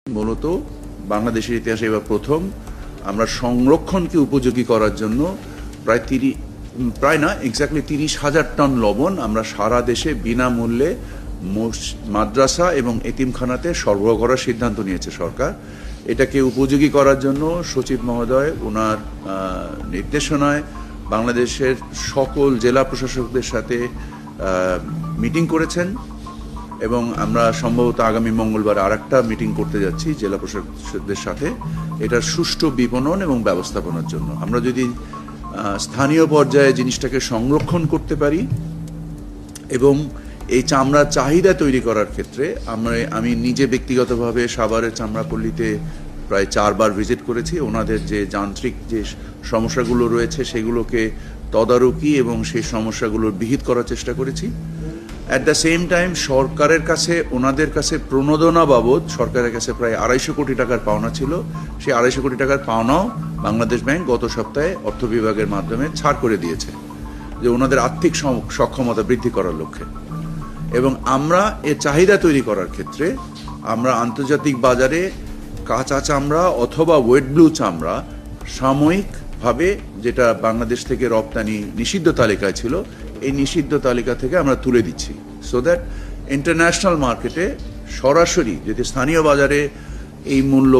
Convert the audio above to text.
মূলত বাংলাদেশের ইতিহাসে এবার প্রথম আমরা সংরক্ষণকে উপযোগী করার জন্য প্রায় না এক্স্যাক্টলি 30,000 টন লবণ আমরা সারা দেশে বিনামূল্যে মাদ্রাসা এবং এতিমখানাতে সরবরাহ করার সিদ্ধান্ত নিয়েছে সরকার। এটাকে উপযোগী করার জন্য সচিব মহোদয় ওনার নির্দেশনায় বাংলাদেশের সকল জেলা প্রশাসকদের সাথে মিটিং করেছেন এবং আমরা সম্ভবত আগামী মঙ্গলবার আরেকটা মিটিং করতে যাচ্ছি জেলা প্রশাসকদের সাথে এটার সুষ্ঠু বিপণন এবং ব্যবস্থাপনার জন্য। আমরা যদি স্থানীয় পর্যায়ে জিনিসটাকে সংরক্ষণ করতে পারি এবং এই চামড়ার চাহিদা তৈরি করার ক্ষেত্রে আমি নিজে ব্যক্তিগতভাবে সাভারের চামড়াপল্লীতে প্রায় 4 বার ভিজিট করেছি। ওনাদের যে যান্ত্রিক যে সমস্যাগুলো রয়েছে সেগুলোকে তদারকি এবং সেই সমস্যাগুলোর বিহিত করার চেষ্টা করেছি। অ্যাট দ্য সেম টাইম সরকারের কাছে ওনাদের কাছে প্রণোদনা বাবদ সরকারের কাছে প্রায় 250 কোটি টাকার পাওনা ছিল। সেই 250 কোটি টাকার পাওনাও বাংলাদেশ ব্যাংক গত সপ্তাহে অর্থ বিভাগের মাধ্যমে ছাড় করে দিয়েছে যে ওনাদের আর্থিক সক্ষমতা বৃদ্ধি করার লক্ষ্যে। এবং আমরা এর চাহিদা তৈরি করার ক্ষেত্রে আমরা আন্তর্জাতিক বাজারে কাঁচা চামড়া অথবা ওয়েট ব্লু চামড়া সাময়িকভাবে যেটা বাংলাদেশ থেকে রপ্তানি নিষিদ্ধ তালিকায় ছিল এই নিষিদ্ধ তালিকা থেকে আমরা তুলে দিচ্ছি, সো দ্যাট ইন্টারন্যাশনাল মার্কেটে সরাসরি যদি স্থানীয় বাজারে এই মূল্য